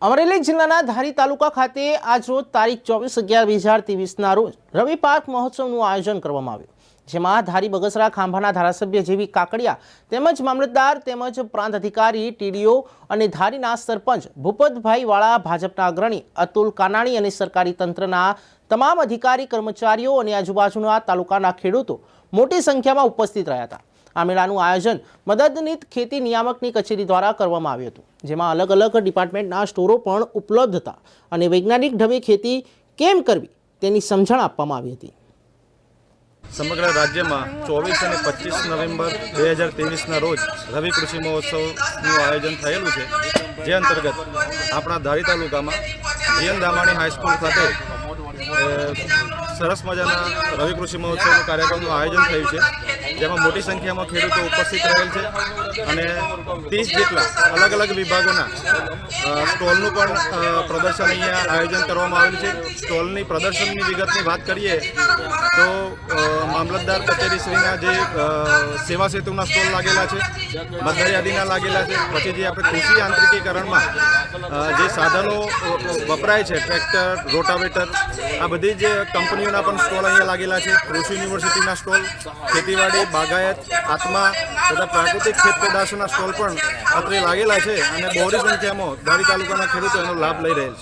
અમરેલી જિલ્લાના ધારી તાલુકા ખાતે આજ રોજ તારીખ 24/11/2023ના રોજ રવિ પાક મહોત્સવનું આયોજન કરવામાં આવ્યું, જેમાં ધારી બગસરા ખાંભાના ધારાસભ્ય જેવી કાકડિયા તેમજ મામલતદાર તેમજ પ્રાંત અધિકારી ટીડીઓ અને ધારીના સરપંચ ભૂપતભાઈ વાળા, ભાજપના અગ્રણી અતુલ કાનાણી અને સરકારી તંત્રના તમામ અધિકારી કર્મચારીઓ અને આજુબાજુના તાલુકાના ખેડૂતો મોટી સંખ્યામાં ઉપસ્થિત રહ્યા હતા। આ મેળાનું આયોજન મદદનીશ ખેતી નિયામકની કચેરી દ્વારા કરવામાં આવ્યું હતું, જેમાં અલગ અલગ ડિપાર્ટમેન્ટના સ્ટોરો પણ ઉપલબ્ધ હતા અને વૈજ્ઞાનિક ઢબે ખેતી કેમ કરવી તેની સમજણ આપવામાં આવી હતી। સમગ્ર રાજ્યમાં 24 અને 25 નવેમ્બર 2023ના રોજ રવિ કૃષિ મહોત્સવનું આયોજન થયેલું છે, જે અંતર્ગત આપણા ધારી તાલુકામાં જીએન દામાણી હાઈસ્કૂલ ખાતે સરસ મજાના રવિ કૃષિ મહોત્સવનું કાર્યક્રમનું આયોજન થયું છે, જેમાં મોટી સંખ્યામાં ખેડૂતો ઉપસ્થિત રહેલ છે અને 30 જેટલા અલગ અલગ વિભાગોના સ્ટોલનું પણ પ્રદર્શન અહીંયા આયોજન કરવામાં આવેલું છે। સ્ટોલની પ્રદર્શનની વિગતની વાત કરીએ તો મામલતદાર કચેરીશ્રીના જે સેવા સેતુના સ્ટોલ લાગેલા છે, મતદાર યાદીના લાગેલા છે, પછી જે આપણે કૃષિ યાંત્રિકીકરણમાં જે સાધનો વપરાય છે, ટ્રેક્ટર, રોટાવેટર, આ બધી જ કંપનીઓના પણ સ્ટોલ અહીંયા લાગેલા છે। કૃષિ યુનિવર્સિટીના સ્ટોલ, ખેતીવાડી, બાગાયત, આત્મા તથા પ્રાકૃતિક ખેત પેદાશોના સ્ટોલ પણ અત્રે લાગેલા છે અને બહોળી સંખ્યામાં ધારી તાલુકાના ખેડૂતો એનો લાભ લઈ રહેલ છે।